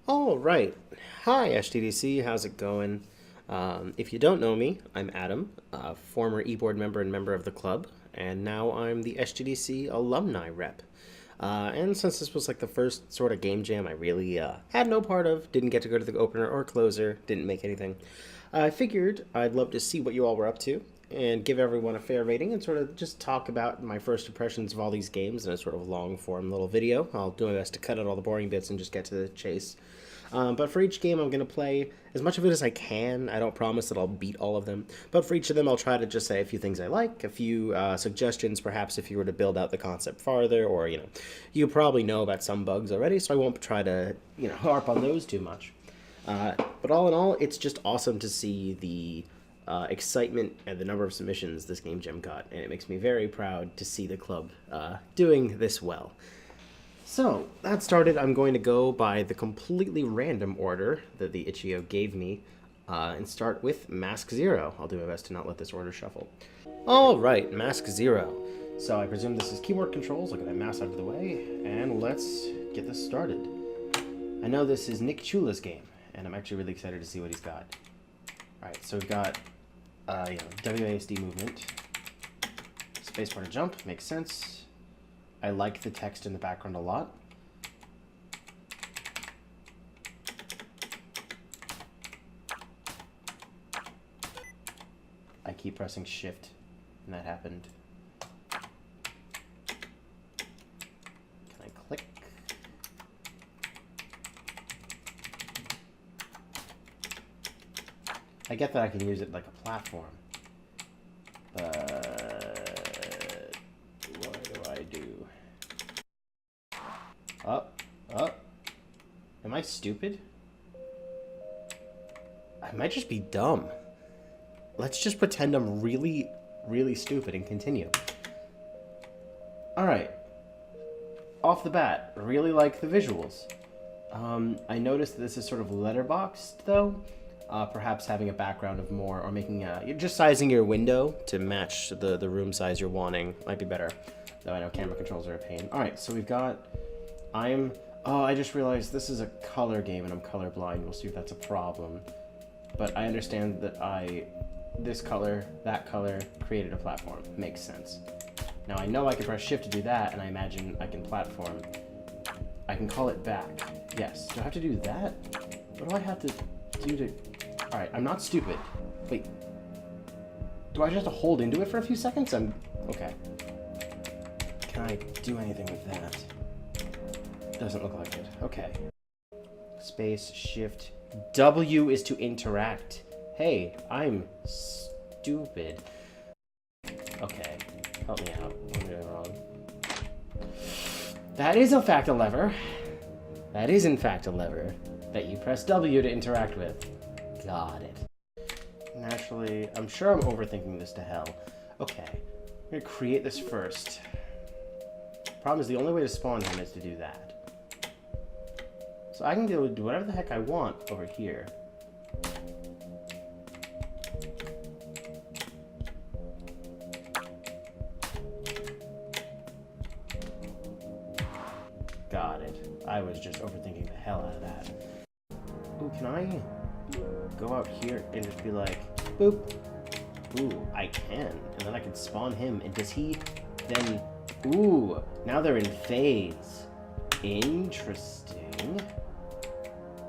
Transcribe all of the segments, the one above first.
All right. Hi, SGDC. How's it going? If you don't know me, I'm Adam, a former eBoard member and member of the club, and now I'm the SGDC alumni rep. And since this was like the first sort of game jam I really had no part of, didn't get to go to the opener or closer, didn't make anything, I figured I'd love to see what you all were up to and give everyone a fair rating and sort of just talk about my first impressions of all these games in a sort of long form little video. I'll do my best to cut out all the boring bits and just get to the chase. But for each game, I'm going to play as much of it as I can. I don't promise that I'll beat all of them. But for each of them, I'll try to just say a few things I like, a few suggestions, perhaps if you were to build out the concept farther, or, you probably know about some bugs already, so I won't try to, harp on those too much. But all in all, it's just awesome to see the excitement and the number of submissions this game jam got, and it makes me very proud to see the club doing this well. So, that started, I'm going to go by the completely random order that the itch.io gave me, and start with Masque 0. I'll do my best to not let this order shuffle. Alright, Masque 0. So I presume this is keyboard controls, look at that mouse out of the way, and let's get this started. I know this is Nick Chula's game, and I'm actually really excited to see what he's got. Alright, so we've got, WASD movement, spacebar to jump, makes sense. I like the text in the background a lot. I keep pressing shift, and that happened. Can I click? I get that I can use it like a platform, but what do I do? Up, up. Am I stupid? I might just be dumb. Let's just pretend I'm really, really stupid and continue. Alright. Off the bat, really like the visuals. I noticed that this is sort of letterboxed, though. Perhaps having a background of more, or making just sizing your window to match the room size you're wanting might be better. Though I know camera controls are a pain. Alright, so we've got... I just realized this is a color game and I'm colorblind. We'll see if that's a problem. But I understand that this color, that color, created a platform. Makes sense. Now I know I can press shift to do that, and I imagine I can platform. I can call it back. Yes. Do I have to do that? What do I have to do to... Alright, I'm not stupid. Wait. Do I just have to hold into it for a few seconds? Okay. Can I do anything with that? Doesn't look like it. Okay. Space, shift. W is to interact. Hey, I'm stupid. Okay. Help me out. What am I doing wrong? That is in fact a lever. That is in fact a lever that you press W to interact with. Got it. Naturally, I'm sure I'm overthinking this to hell. Okay. I'm gonna create this first. Problem is the only way to spawn him is to do that. So I can go do whatever the heck I want over here. Got it. I was just overthinking the hell out of that. Ooh, can I go out here and just be like, boop? Ooh, I can. And then I can spawn him. And does he then... Ooh, now they're in phase. Interesting.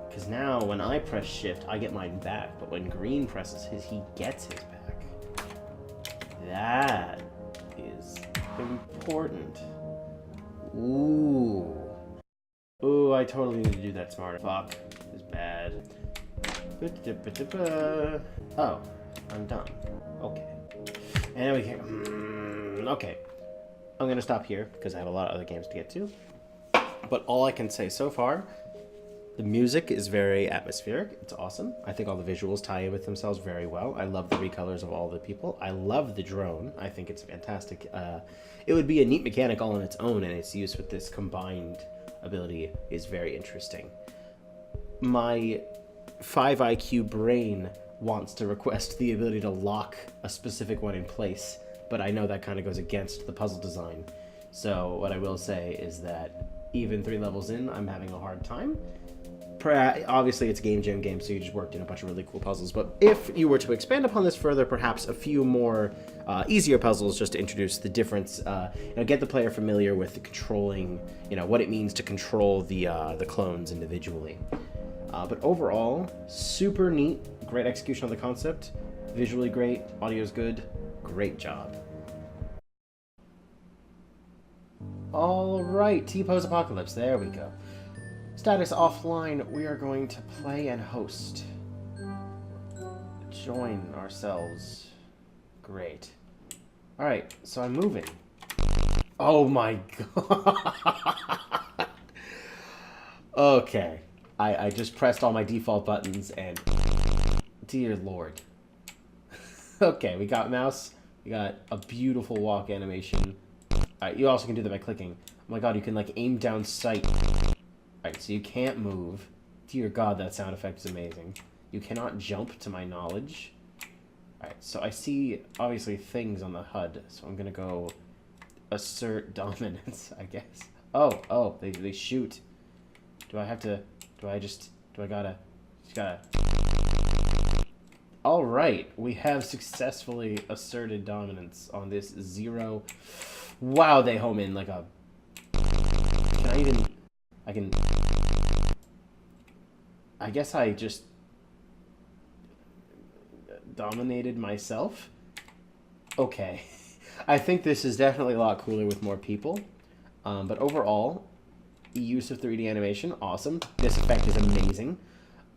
Because now when I press shift, I get mine back. But when green presses his, he gets his back. That is important. Ooh. Ooh, I totally need to do that smarter. Fuck. This is bad. Oh, I'm done. Okay. And we can... Okay. I'm going to stop here because I have a lot of other games to get to. But all I can say so far, the music is very atmospheric. It's awesome. I think all the visuals tie in with themselves very well. I love the recolors of all the people. I love the drone. I think it's fantastic. It would be a neat mechanic all on its own, and its use with this combined ability is very interesting. My 5 IQ brain wants to request the ability to lock a specific one in place, but I know that kind of goes against the puzzle design. So what I will say is that even 3 levels in, I'm having a hard time. Obviously, it's a game jam game, so you just worked in a bunch of really cool puzzles. But if you were to expand upon this further, perhaps a few more easier puzzles just to introduce the difference, get the player familiar with the controlling, what it means to control the clones individually. But overall, super neat, great execution on the concept, visually great, audio's good, great job. All right, T-Pose Apocalypse, there we go. Status offline, we are going to play and host. Join ourselves. Great. Alright, so I'm moving. Oh my god. Okay. I just pressed all my default buttons and... Dear Lord. Okay, we got mouse. We got a beautiful walk animation. Alright, you also can do that by clicking. Oh my god, you can like aim down sight. Alright, so you can't move. Dear God, that sound effect is amazing. You cannot jump, to my knowledge. Alright, so I see, obviously, things on the HUD, so I'm gonna go assert dominance, I guess. Oh, they shoot. Do I have to... just gotta... Alright, we have successfully asserted dominance on this 0... Wow, they home in like a... I guess I just dominated myself. Okay. I think this is definitely a lot cooler with more people. But overall, use of 3D animation, awesome. This effect is amazing.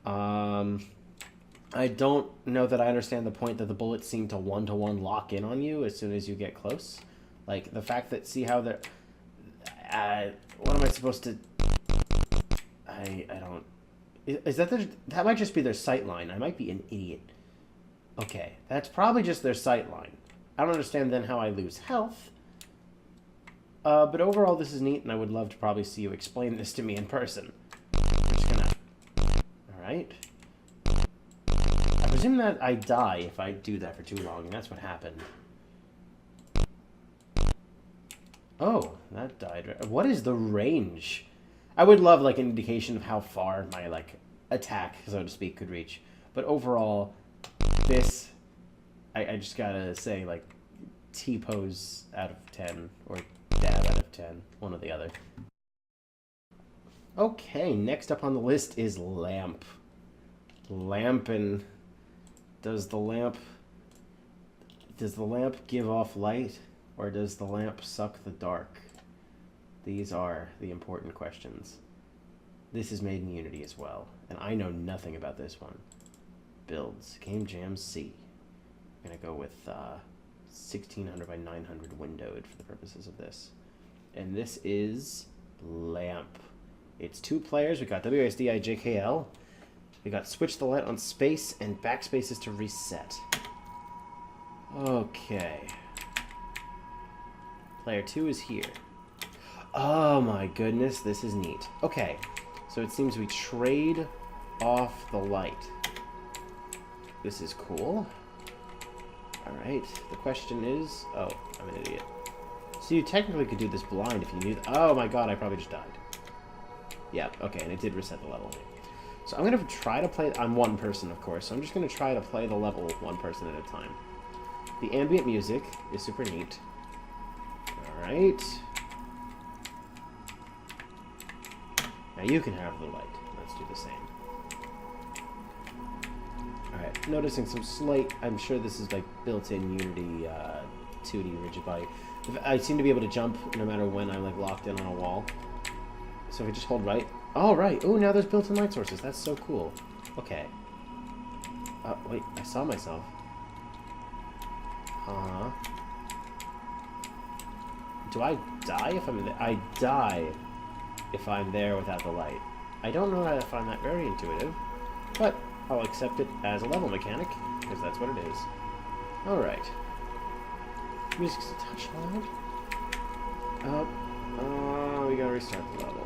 I don't know that I understand the point that the bullets seem to one-to-one lock in on you as soon as you get close. Like, the fact that, see how they're... what am I supposed to... I don't... Is that that might just be their sight line. I might be an idiot. Okay, that's probably just their sight line. I don't understand then how I lose health. But overall, this is neat, and I would love to probably see you explain this to me in person. I'm just gonna... Alright. I presume that I die if I do that for too long, and that's what happened. Oh, that died. What is the range? I would love, like, an indication of how far my, like, attack, so to speak, could reach. But overall, this... I just gotta say, like, T-pose out of 10, or dab out of 10, one or the other. Okay, next up on the list is lamp. Lampin'. Does the lamp give off light, or does the lamp suck the dark? These are the important questions. This is made in Unity as well, and I know nothing about this one. Builds, Game Jam C. I'm gonna go with 1600 by 900 windowed for the purposes of this. And this is lamp. It's 2 players. We got WSDI JKL. We got switch the light on space and backspace is to reset. Okay. Player 2 is here. Oh my goodness, this is neat. Okay, so it seems we trade off the light. This is cool. Alright, the question is... Oh, I'm an idiot. So you technically could do this blind if you knew... Oh my god, I probably just died. Yeah, okay, and it did reset the level. So I'm going to try to play... I'm one person, of course, so I'm just going to try to play the level one person at a time. The ambient music is super neat. Alright. Now you can have the light. Let's do the same. Alright, noticing some slight... I'm sure this is like built-in Unity 2D rigid body. I seem to be able to jump no matter when I'm like locked in on a wall. So if I just hold right... Oh, right. Oh, now there's built-in light sources. That's so cool. Okay. Wait. I saw myself. Uh-huh. Do I die if I'm in there? I die if I'm there without the light. I don't know how to find that very intuitive, but I'll accept it as a level mechanic, because that's what it is. Alright. Music's a touch loud. We gotta restart the level.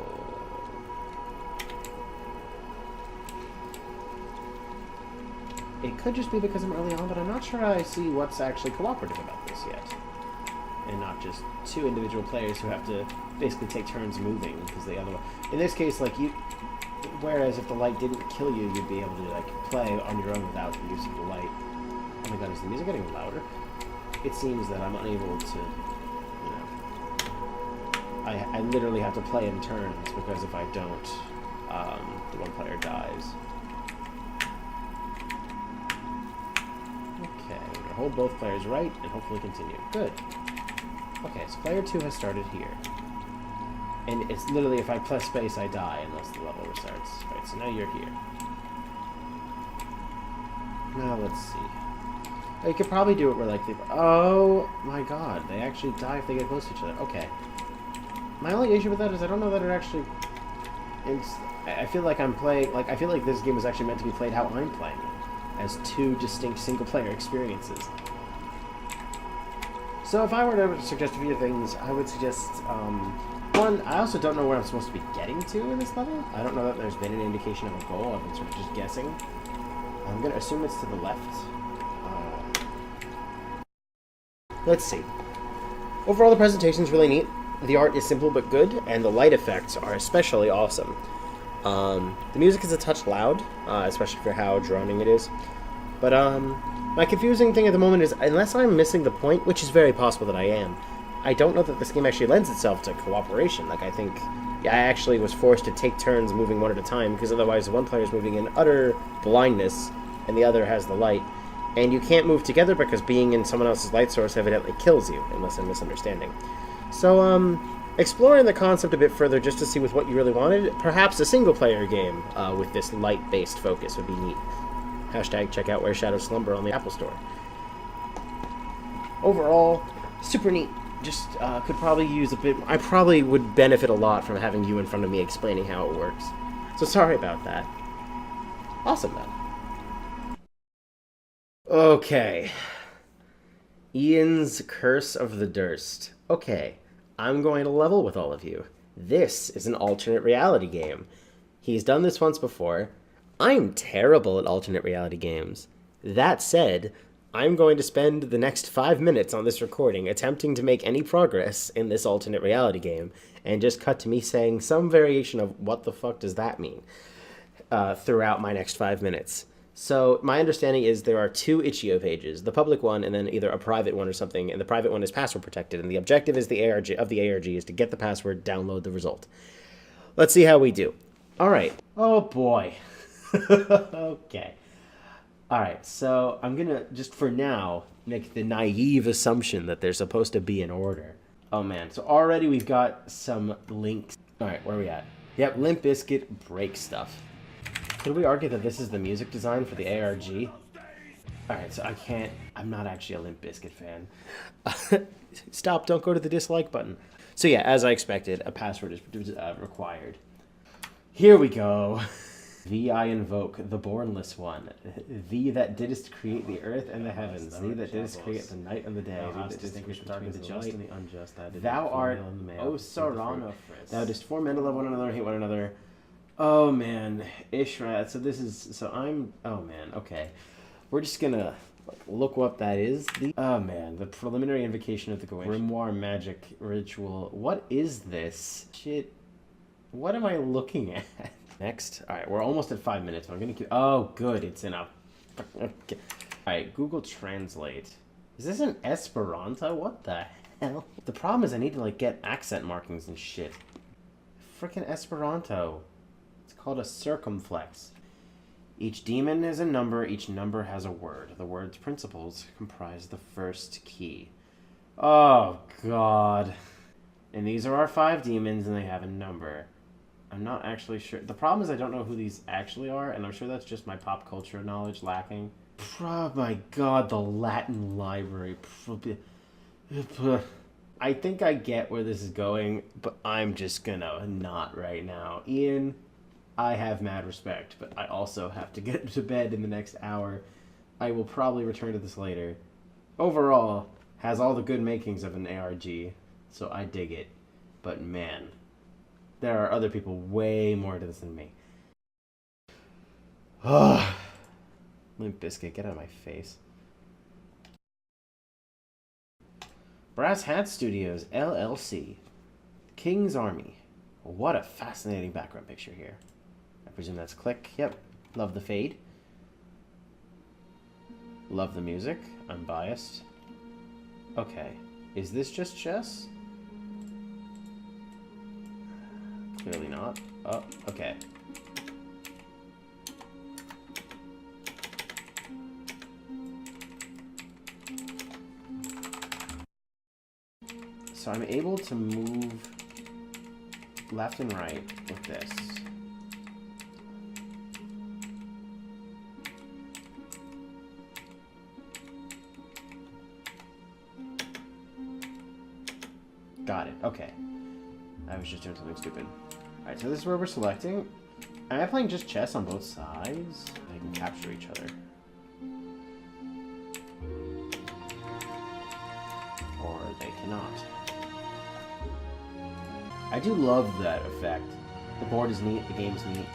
It could just be because I'm early on, but I'm not sure I see what's actually cooperative about this yet. And not just 2 individual players who have to basically take turns moving, because the other one... In this case, like, you Whereas if the light didn't kill you, you'd be able to like play on your own without the use of the light. Oh my god, is the music getting louder? It seems that I'm unable to, you know... I literally have to play in turns, because if I don't, the one player dies. Okay, hold both players right, and hopefully continue. Good. Okay, so player 2 has started here. And it's literally, if I press space, I die unless the level restarts. Right, so now you're here. Now, let's see. You could probably do it where, like, oh my god, they actually die if they get close to each other. Okay. My only issue with that is I don't know that it actually... I feel like I'm playing... Like, I feel like this game was actually meant to be played how I'm playing it. As two distinct single-player experiences. So if I were to suggest a few things, I would suggest... one, I also don't know where I'm supposed to be getting to in this level. I don't know that there's been an indication of a goal. I've been sort of just guessing. I'm going to assume it's to the left. Let's see. Overall, the presentation's really neat. The art is simple but good, and the light effects are especially awesome. The music is a touch loud, especially for how droning it is. But my confusing thing at the moment is, unless I'm missing the point, which is very possible that I am, I don't know that this game actually lends itself to cooperation. Like, I think I actually was forced to take turns moving one at a time, because otherwise one player is moving in utter blindness, and the other has the light. And you can't move together because being in someone else's light source evidently kills you, unless I'm misunderstanding. So, exploring the concept a bit further just to see with what you really wanted, perhaps a single-player game with this light-based focus would be neat. Hashtag check out Where Shadows Slumber on the Apple Store. Overall, super neat. Just could probably use a bit... I probably would benefit a lot from having you in front of me explaining how it works. So sorry about that. Awesome, though. Okay. Ian's Curse of the Durst. Okay, I'm going to level with all of you. This is an alternate reality game. He's done this once before. I'm terrible at alternate reality games. That said, I'm going to spend the next 5 minutes on this recording attempting to make any progress in this alternate reality game, and just cut to me saying some variation of what the fuck does that mean throughout my next 5 minutes. So my understanding is there are 2 itch.io pages, the public one and then either a private one or something, and the private one is password protected, and the objective is the ARG is to get the password, download the result. Let's see how we do. All right. Oh boy. Okay. All right, so I'm going to, just for now, make the naive assumption that they're supposed to be in order. Oh man, so already we've got some links. All right, where are we at? Yep, Limp Bizkit break stuff. Could we argue that this is the music design for the ARG? Alright, so I'm not actually a Limp Bizkit fan. Stop, don't go to the dislike button. So yeah, as I expected, a password is required. Here we go. Thee I invoke, the bornless one. Thee that didst create the earth and the heavens. Thee that didst create the night and the day. Thee that didst distinguish between the just and the unjust. Thou art, O Saranophris. Thou didst form men to love one another and hate one another. Oh man, Ishrat. So this is, oh man, okay. We're just gonna look what that is. Oh man, the preliminary invocation of the Grimoire magic ritual. What is this? Shit. What am I looking at? Next. Alright, we're almost at 5 minutes. I'm gonna keep, oh good, it's in a, okay. Alright, Google Translate. Is this an Esperanto? What the hell? The problem is I need to like get accent markings and shit. Frickin' Esperanto. Called a circumflex. Each demon is a number, each number has a word. The word's principles comprise the first key. Oh, God. And these are our 5 demons, and they have a number. I'm not actually sure. The problem is I don't know who these actually are, and I'm sure that's just my pop culture knowledge lacking. Oh, my God, the Latin library. I think I get where this is going, but I'm just gonna not right now. Ian... I have mad respect, but I also have to get to bed in the next hour. I will probably return to this later. Overall, has all the good makings of an ARG, so I dig it. But man, there are other people way more to this than me. Ugh. Limp Bizkit, get out of my face. Brass Hat Studios, LLC. King's Army. What a fascinating background picture here. presume that's click. Yep. Love the fade. Love the music. I'm biased. Okay. Is this just chess? Clearly not. Oh, okay. So I'm able to move left and right with this. Got it. Okay. I was just doing something stupid. Alright, so this is where we're selecting. Am I playing just chess on both sides? They can capture each other. Or they cannot. I do love that effect. The board is neat, the game's neat.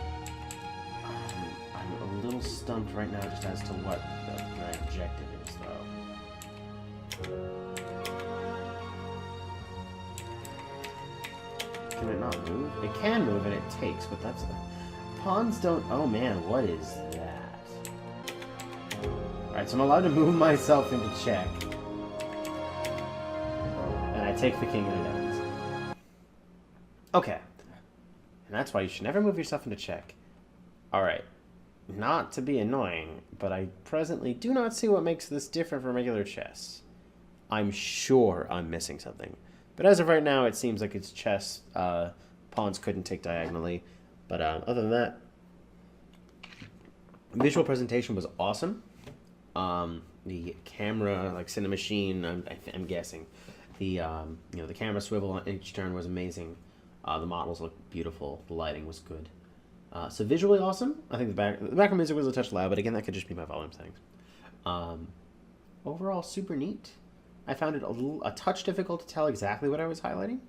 I'm a little stumped right now just as to what my objective is, though. Can it not move? It can move and it takes, but that's... Pawns don't... Oh man, what is that? Alright, so I'm allowed to move myself into check. And I take the king and it ends. Okay. And that's why you should never move yourself into check. Alright. Not to be annoying, but I presently do not see what makes this different from regular chess. I'm sure I'm missing something. But as of right now, it seems like it's chess. Pawns couldn't take diagonally. But other than that, visual presentation was awesome. The camera, like Cinemachine, I'm guessing. The the camera swivel on each turn was amazing. The models looked beautiful. The lighting was good. So visually awesome. I think the background music was a touch loud, but again, that could just be my volume settings. Overall, super neat. I found it a touch difficult to tell exactly what I was highlighting.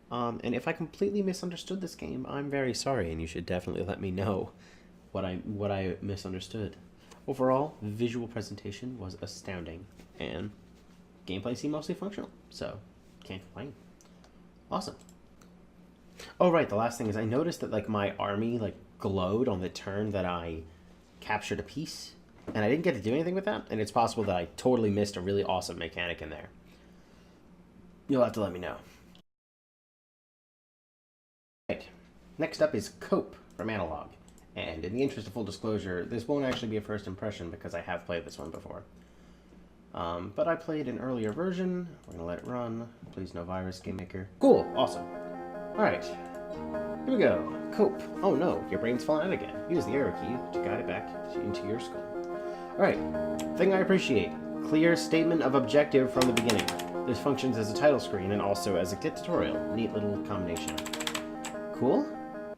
And if I completely misunderstood this game, I'm very sorry, and you should definitely let me know what I misunderstood. Overall, visual presentation was astounding, and gameplay seemed mostly functional, so can't complain. Awesome. Oh, right, the last thing is I noticed that, like, my army, like, glowed on the turn that I captured a piece. And I didn't get to do anything with that, and it's possible that I totally missed a really awesome mechanic in there. You'll have to let me know. Right. Next up is Coop from Analog. And in the interest of full disclosure, this won't actually be a first impression because I have played this one before. But I played an earlier version. We're going to let it run. Please no virus, Game Maker. Cool. Awesome. Alright. Here we go. Coop. Oh no, your brain's falling out again. Use the arrow key to guide it back into your skull. Alright, thing I appreciate. Clear statement of objective from the beginning. This functions as a title screen and also as a kit tutorial. Neat little combination. Cool.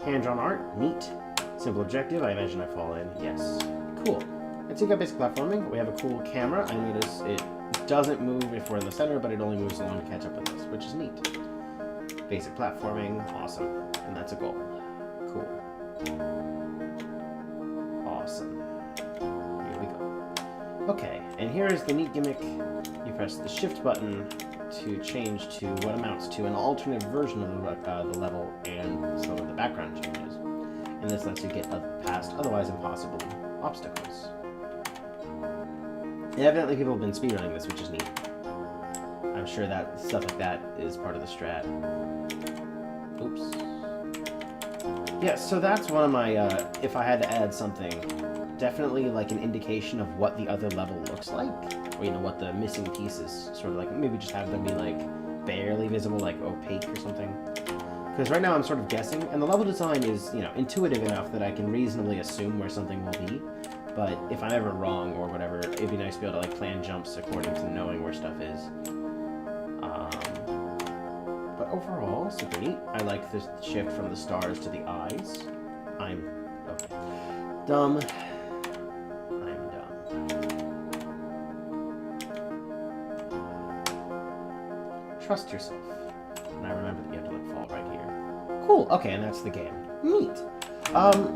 Hand-drawn art. Neat. Simple objective. I imagine I fall in. Yes. Cool. And so you got basic platforming. We have a cool camera. I notice it doesn't move if we're in the center, but it only moves along to catch up with us, which is neat. Basic platforming. Awesome. And that's a goal. Cool. Awesome. Okay, and here is the neat gimmick. You press the shift button to change to what amounts to an alternate version of the level, and some of the background changes. And this lets you get past otherwise impossible obstacles. And evidently people have been speedrunning this, which is neat. I'm sure that stuff like that is part of the strat. Oops. Yeah, so that's one of my, if I had to add something, definitely like an indication of what the other level looks like, or you know, what the missing pieces sort of like, maybe just have them be like barely visible, like opaque or something. Because right now I'm sort of guessing, and the level design is, you know, intuitive enough that I can reasonably assume where something will be, but if I'm ever wrong or whatever, it'd be nice to be able to like plan jumps according to knowing where stuff is. But overall, super neat. I like the shift from the stars to the eyes. I'm okay. Dumb. Trust yourself. And I remember that you have to like fall right here. Cool. Okay, and that's the game. Neat.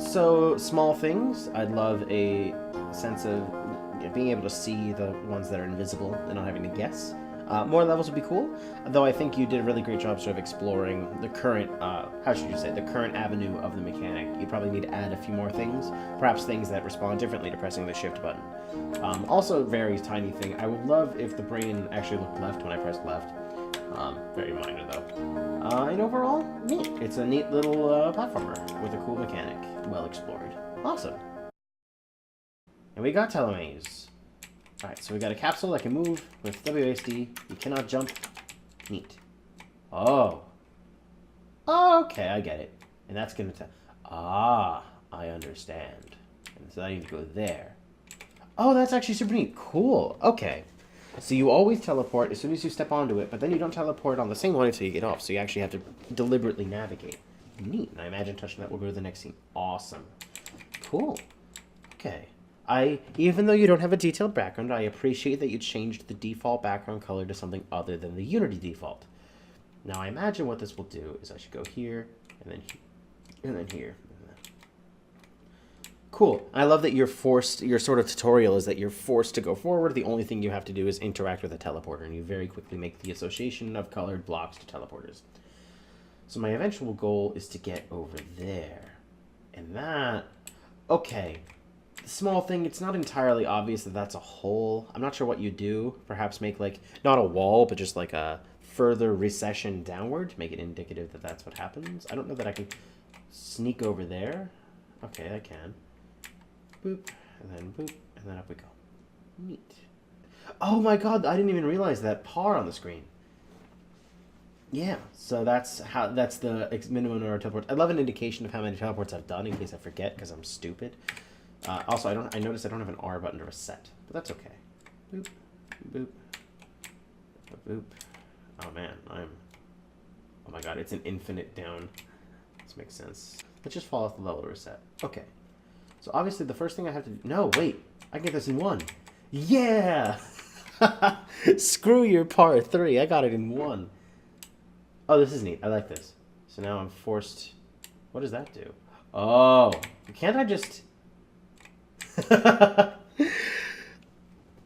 So small things. I'd love a sense of being able to see the ones that are invisible and not having to guess. More levels would be cool, though I think you did a really great job sort of exploring the current, how should you say, the current avenue of the mechanic. You probably need to add a few more things, perhaps things that respond differently to pressing the shift button. Also, very tiny thing, I would love if the brain actually looked left when I pressed left. Very minor though. And overall, neat. It's a neat little platformer with a cool mechanic, well explored. Awesome. And we got Tel-o-maze. Alright, so we got a capsule that can move with WASD. You cannot jump. Neat. Oh. Okay, I get it. And that's gonna tell. Ah, I understand. And so I need to go there. Oh, that's actually super neat. Cool. Okay. So you always teleport as soon as you step onto it, but then you don't teleport on the same one until you get off. So you actually have to deliberately navigate. Neat. And I imagine touching that will go to the next scene. Awesome. Cool. Okay. Even though you don't have a detailed background, I appreciate that you changed the default background color to something other than the Unity default. Now I imagine what this will do is I should go here, and then here, and then here. Cool. I love that your sort of tutorial is that you're forced to go forward. The only thing you have to do is interact with a teleporter, and you very quickly make the association of colored blocks to teleporters. So my eventual goal is to get over there. And that... Okay. The small thing, it's not entirely obvious that that's a hole. I'm not sure what you do. Perhaps make, like, not a wall, but just like a further recession downward to make it indicative that that's what happens. I don't know that I can sneak over there. Okay, I can. Boop, and then boop, and then up we go. Neat. Oh my god, I didn't even realize that par on the screen. Yeah, so that's the minimum number of teleports. I love an indication of how many teleports I've done in case I forget because I'm stupid. Also, I noticed I don't have an R button to reset, but that's okay. Boop, boop, boop. Oh man, oh my god, it's an infinite down. This makes sense. Let's just fall off the level to reset. Okay. So obviously the first thing I have to do... No, wait. I can get this in one. Yeah! Screw your part 3. I got it in one. Oh, this is neat. I like this. So now I'm forced... What does that do? Oh. Can't I just...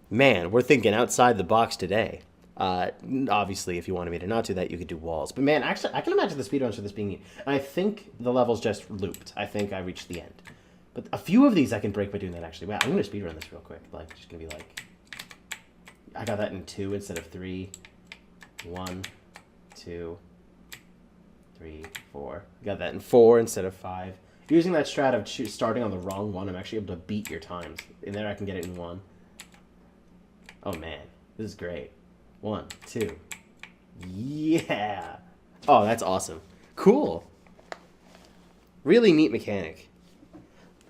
Man, we're thinking outside the box today. Obviously, if you wanted me to not do that, you could do walls. But man, actually, I can imagine the speedruns for this being neat. And I think the level's just looped. I think I reached the end. But a few of these I can break by doing that, actually. Wow, I'm going to speedrun this real quick. Like, just going to be like... I got that in 2 instead of 3. 1, 2, 3, 4. Got that in 4 instead of 5. Using that strat of starting on the wrong one, I'm actually able to beat your times. In there, I can get it in 1. Oh, man. This is great. 1, 2. Yeah! Oh, that's awesome. Cool. Really neat mechanic.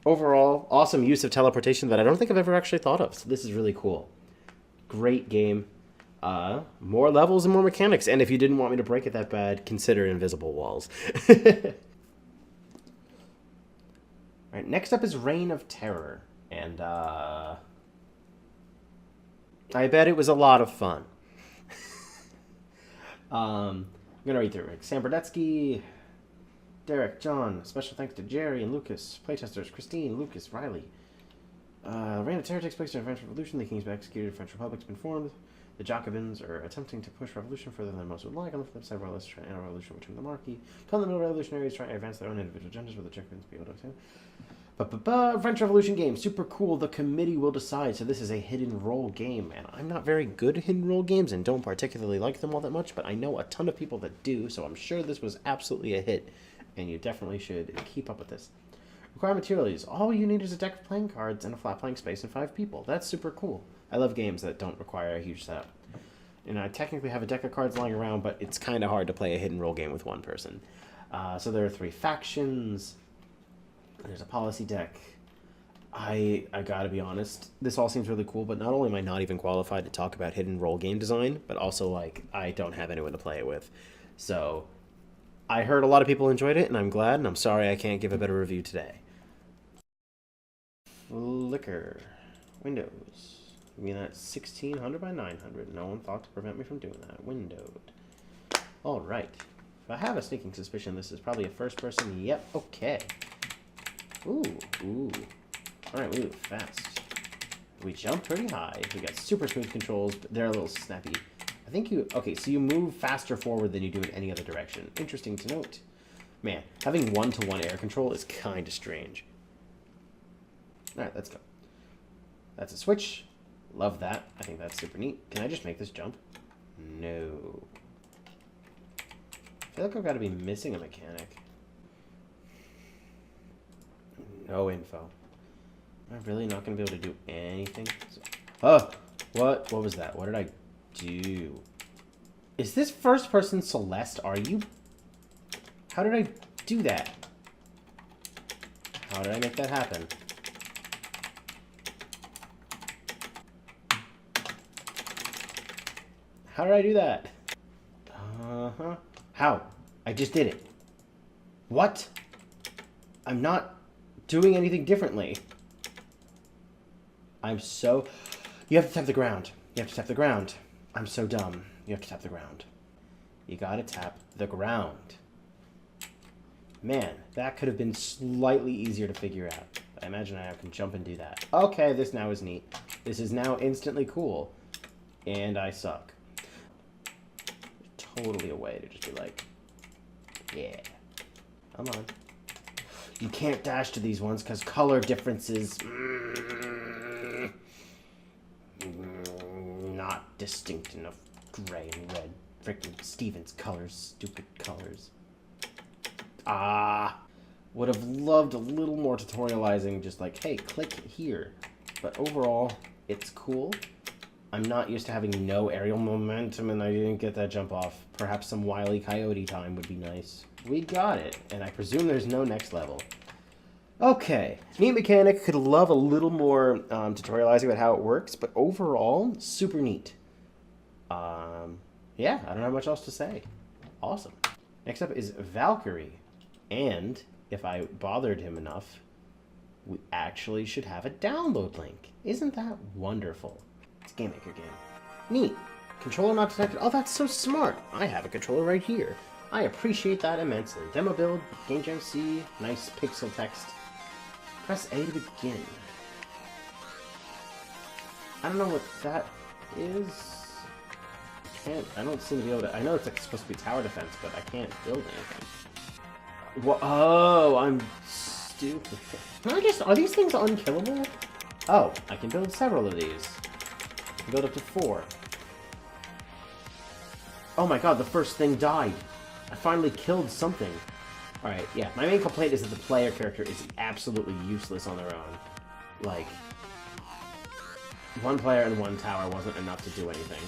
Overall, awesome use of teleportation that I don't think I've ever actually thought of. So this is really cool. Great game. More levels and more mechanics. And if you didn't want me to break it that bad, consider invisible walls. Alright, next up is Reign of Terror. And, I bet it was a lot of fun. I'm going to read through it. Sam Burdetsky... Derek, John, special thanks to Jerry and Lucas, playtesters, Christine, Lucas, Riley. Reign of Terror takes place during the French Revolution. The king's been executed, the French Republic's been formed. The Jacobins are attempting to push revolution further than most would like. On the flip side, royalists try anti-revolution between the monarchy. Continental revolutionaries try to advance their own individual agendas, with the Jacobins be able to attend. French Revolution game, super cool. The committee will decide. So this is a hidden role game, and I'm not very good at hidden role games and don't particularly like them all that much, but I know a ton of people that do, so I'm sure this was absolutely a hit. And you definitely should keep up with this. Required materials. All you need is a deck of playing cards and a flat playing space and 5 people. That's super cool. I love games that don't require a huge setup. And I technically have a deck of cards lying around, but it's kind of hard to play a hidden role game with one person. So there are 3 factions. There's a policy deck. I gotta be honest, this all seems really cool, but not only am I not even qualified to talk about hidden role game design, but also, like, I don't have anyone to play it with. So... I heard a lot of people enjoyed it, and I'm glad, and I'm sorry I can't give a better review today. Flikr. Windows. I mean, that's 1600 by 900. No one thought to prevent me from doing that. Windowed. Alright. If I have a sneaking suspicion, this is probably a first person. Yep, okay. Ooh, ooh. Alright, we move fast. We jump pretty high. We got super smooth controls, but they're a little snappy. I think you... Okay, so you move faster forward than you do in any other direction. Interesting to note. Man, having one-to-one air control is kind of strange. Alright, let's go. That's a switch. Love that. I think that's super neat. Can I just make this jump? No. I feel like I've got to be missing a mechanic. No info. Am I really not going to be able to do anything? Oh! What was that? What did I do? Is this first person Celeste? Are you... How did I do that? How did I make that happen? How did I do that? Uh-huh. How? I just did it. What? I'm not doing anything differently. I'm so... You have to tap the ground. You have to tap the ground. I'm so dumb. You have to tap the ground. You gotta tap the ground. Man, that could have been slightly easier to figure out. I imagine I can jump and do that. Okay, this now is neat. This is now instantly cool. And I suck. Totally a way to just be like, yeah. Come on. You can't dash to these ones because color differences. Not distinct enough. Gray and red. Freaking Stevens colors. Stupid colors. Would have loved a little more tutorializing, just like, hey, click here. But overall, it's cool. I'm not used to having no aerial momentum, and I didn't get that jump off. Perhaps some Wile E. Coyote time would be nice. We got it, and I presume there's no next level. Okay, neat mechanic. Could love a little more tutorializing about how it works, but overall, super neat. Yeah, I don't have much else to say. Awesome. Next up is Valkyrie. And if I bothered him enough, we actually should have a download link. Isn't that wonderful? It's a Game Maker game. Neat. Controller not detected. Oh, that's so smart. I have a controller right here. I appreciate that immensely. Demo build, Game Jam C, nice pixel text. Press A to begin. I don't know what that is. I don't seem to be able to... I know it's like supposed to be tower defense, but I can't build anything. Oh, I'm stupid. Can I just... Are these things unkillable? Oh, I can build several of these. I can build up to 4. Oh my god, the first thing died. I finally killed something. Alright, yeah. My main complaint is that the player character is absolutely useless on their own. Like, 1 player and 1 tower wasn't enough to do anything.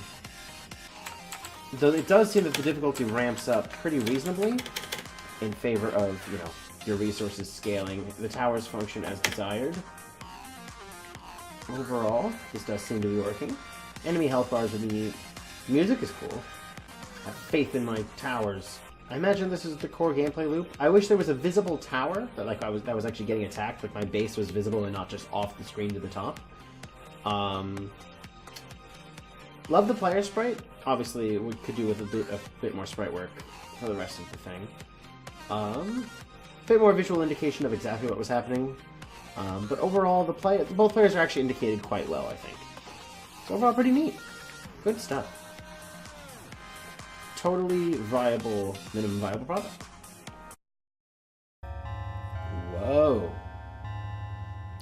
Though it does seem that the difficulty ramps up pretty reasonably in favor of, you know, your resources scaling. The towers function as desired. Overall, this does seem to be working. Enemy health bars would be neat. Music is cool. I have faith in my towers. I imagine this is the core gameplay loop. I wish there was a visible tower that that was actually getting attacked, like my base was visible and not just off the screen to the top. Love the player sprite. Obviously, we could do with a bit more sprite work for the rest of the thing. Bit more visual indication of exactly what was happening. But overall, both players are actually indicated quite well, I think. So overall, pretty neat. Good stuff. Totally viable, minimum viable product. Whoa.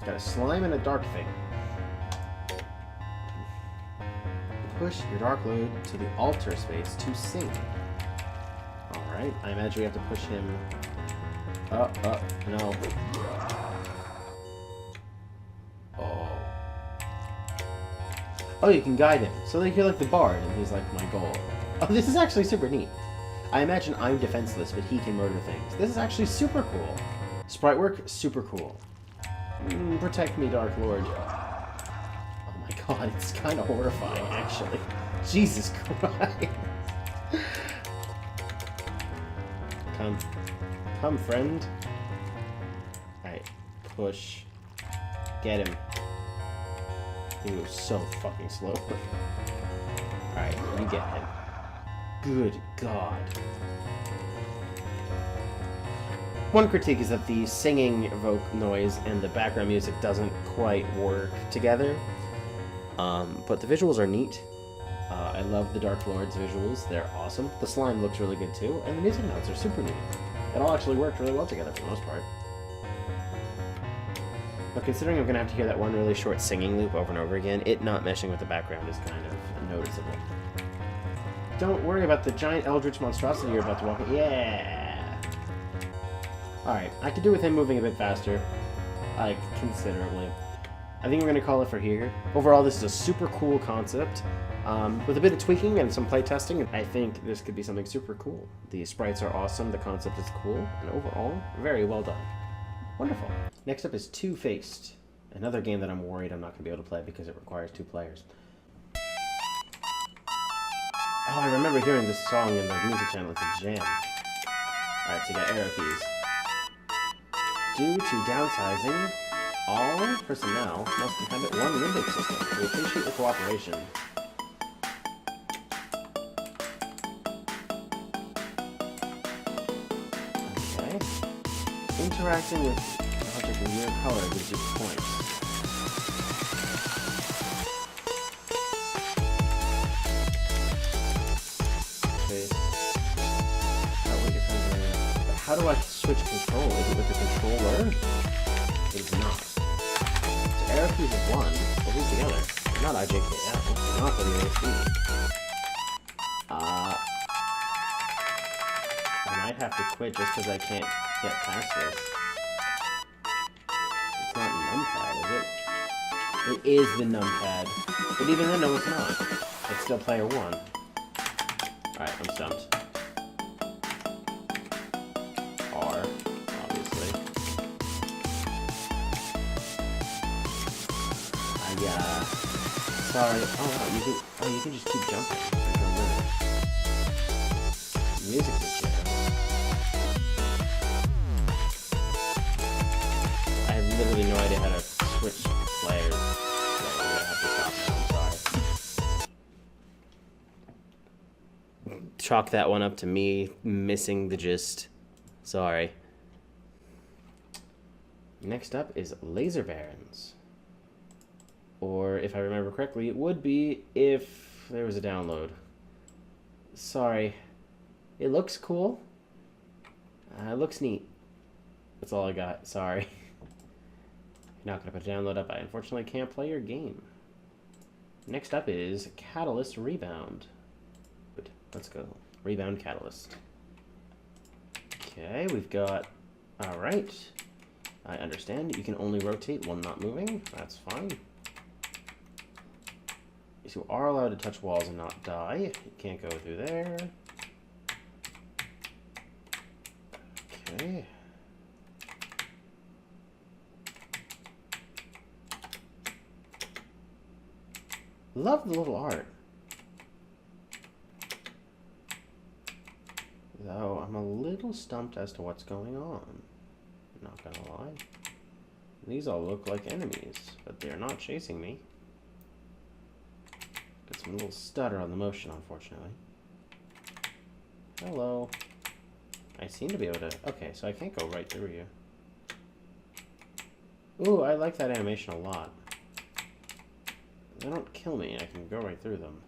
Got a slime and a dark thing. Push your dark load to the altar space to sing. Alright, I imagine we have to push him up, no. Oh, you can guide him. So like, you're like the bard, and he's like my goal. Oh, this is actually super neat. I imagine I'm defenseless, but he can murder things. This is actually super cool. Sprite work, super cool. Protect me, Dark Lord. Oh my god, it's kind of horrifying, actually. Jesus Christ. Come, friend. Alright, push. Get him. He moves so fucking slow. Alright, you get him. Good God. One critique is that the singing evoke noise and the background music doesn't quite work together. But the visuals are neat. I love the Dark Lord's visuals. They're awesome. The slime looks really good too, and the music notes are super neat. It all actually worked really well together for the most part. But considering I'm going to have to hear that one really short singing loop over and over again, it not meshing with the background is kind of noticeable. Don't worry about the giant eldritch monstrosity you're about to walk in. Yeah! Alright, I could do with him moving a bit faster. Like, considerably. I think we're going to call it for here. Overall, this is a super cool concept. With a bit of tweaking and some playtesting, I think this could be something super cool. The sprites are awesome, the concept is cool, and overall, very well done. Wonderful. Next up is Two-Faced, another game that I'm worried I'm not going to be able to play because it requires 2 players. Oh, I remember hearing this song in the music channel. It's a jam. Alright, so you got arrow keys. Due to downsizing, all personnel must inhabit one window system. We appreciate your cooperation. Okay. Interacting with the object in your color gives you points. Okay. But how do I switch control? Is it with the controller? It is not. So arrow keys is 1, but who's the other? Not IJKL, not WASD. I might have to quit just because I can't get past this. It's not numpad, is it? It is the numpad. But even then, no, it's not. It's still player 1. Alright, I'm stumped. R, obviously. Sorry. Oh, you can just keep jumping. There's no limit. The music's a jam. I have literally no idea how to switch players. So I'm gonna have to stop now. I'm sorry. Chalk that one up to me missing the gist. Sorry. Next up is Laser Barons. Or, if I remember correctly, it would be if there was a download. Sorry. It looks cool. It looks neat. That's all I got. Sorry. You're not going to put a download up. I unfortunately can't play your game. Next up is Catalyst Rebound. Good. Let's go. Rebound Catalyst. Okay, we've got... Alright. I understand. You can only rotate when not moving. That's fine. You are allowed to touch walls and not die. You can't go through there. Okay. Love the little art. Though I'm a little stumped as to what's going on. Not gonna lie. These all look like enemies, but they're not chasing me. Got some little stutter on the motion, unfortunately. Hello. I seem to be able to... Okay, so I can't go right through you. Ooh, I like that animation a lot. They don't kill me, I can go right through them.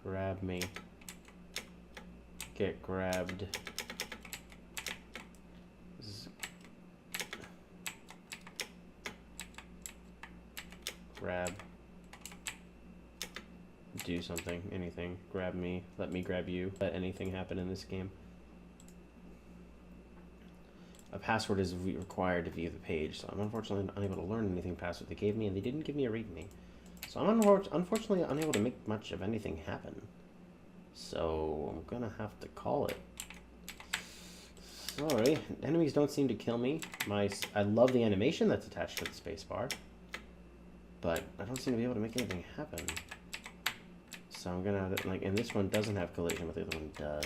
Grab me. Get grabbed. Grab. Do something. Anything. Grab me. Let me grab you. Let anything happen in this game. A password is required to view the page, so I'm unfortunately unable to learn anything past what they gave me, and they didn't give me a readme. So I'm unfortunately unable to make much of anything happen. So I'm gonna have to call it. Sorry, enemies don't seem to kill me. I love the animation that's attached to the spacebar, but I don't seem to be able to make anything happen. So I'm gonna have to, like, and this one doesn't have collision, but the other one does.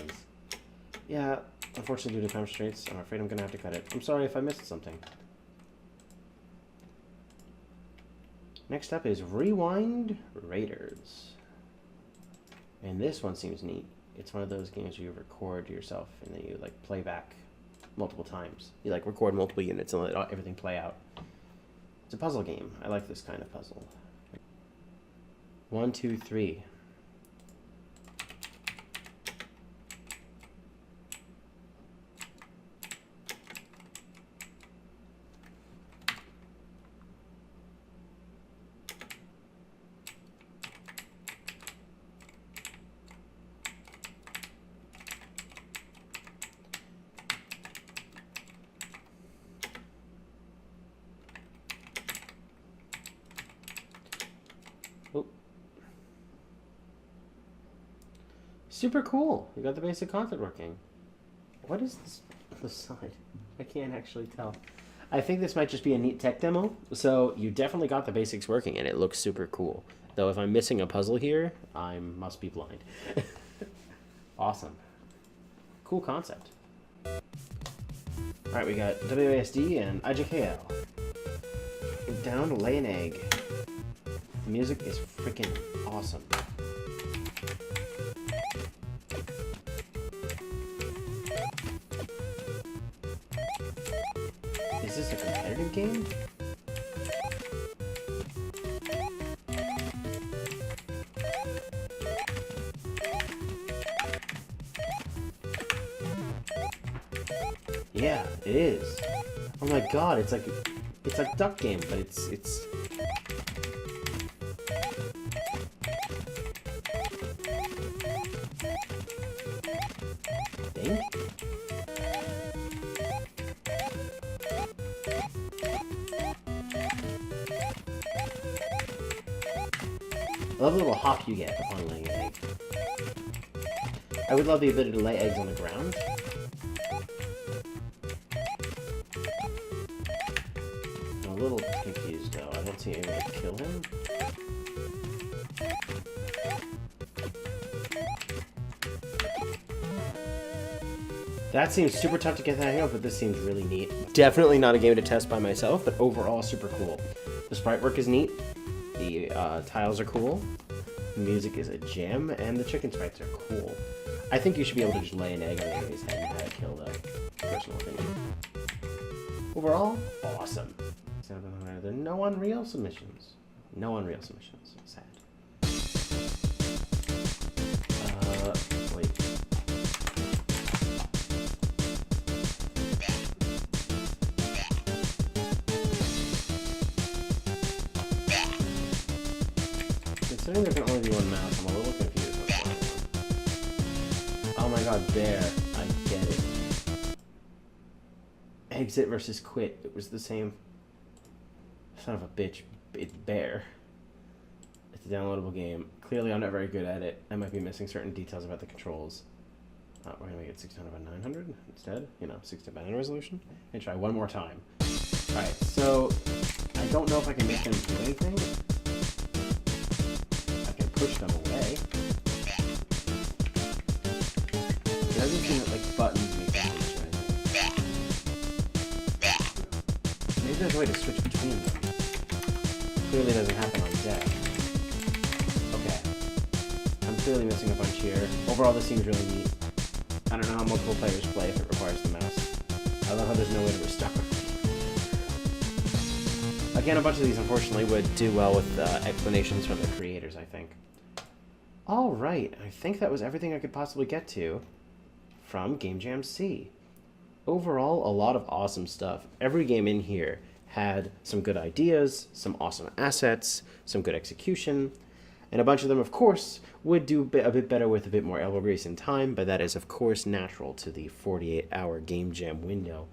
Yeah, unfortunately due to time restraints, I'm afraid I'm gonna have to cut it. I'm sorry if I missed something. Next up is Rewind Raiders. And this one seems neat. It's one of those games where you record yourself and then you like play back multiple times. You like record multiple units and let everything play out. It's a puzzle game. I like this kind of puzzle. 1, 2, 3. Oh. Super cool. You got the basic concept working. What is this on the side? I can't actually tell. I think this might just be a neat tech demo. So you definitely got the basics working and it looks super cool. Though if I'm missing a puzzle here, I must be blind. Awesome. Cool concept. Alright, we got WASD and IJKL. Down to lay an egg. The music is freaking awesome. Is this a competitive game? Yeah, it is. Oh my god, it's like Duck Game, but it's Dang. I love the little hop you get upon laying an egg. I would love the ability to lay eggs on the ground. I'm a little confused though. I don't see anyone to kill him. That seems super tough to get that hang of, but this seems really neat. Definitely not a game to test by myself, but overall super cool. The sprite work is neat. The tiles are cool. The music is a gem, and the chicken sprites are cool. I think you should be able to just lay an egg on the enemy's head and have it kill the personal opinion. Overall, awesome. There are no Unreal submissions. No Unreal submissions. Sad. Wait. Considering there can only be one mouse, I'm a little confused what's going on. Oh my god, bear. I get it. Exit versus quit. It was the same. Son of a bitch. It's bear. It's a downloadable game. Clearly I'm not very good at it. I might be missing certain details about the controls. We're going to make it 1600 by 900 instead. You know, 16 by 9 resolution. And try one more time. Alright, so I don't know if I can make them do anything. Push them away. It doesn't seem that like buttons make them push or anything. Maybe there's a way to switch between them. Clearly doesn't happen on deck. Okay. I'm clearly missing a bunch here. Overall this seems really neat. I don't know how multiple players play if it requires the mouse. I love how there's no way to restart. Again, a bunch of these unfortunately would do well with explanations from the creators, I think. Alright, I think that was everything I could possibly get to from Game Jam C. Overall, a lot of awesome stuff. Every game in here had some good ideas, some awesome assets, some good execution, and a bunch of them, of course, would do a bit better with a bit more elbow grease and time, but that is, of course, natural to the 48-hour Game Jam window.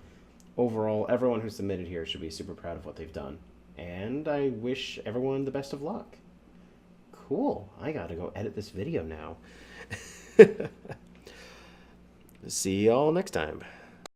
Overall, everyone who submitted here should be super proud of what they've done, and I wish everyone the best of luck. Cool. I gotta go edit this video now. See y'all next time.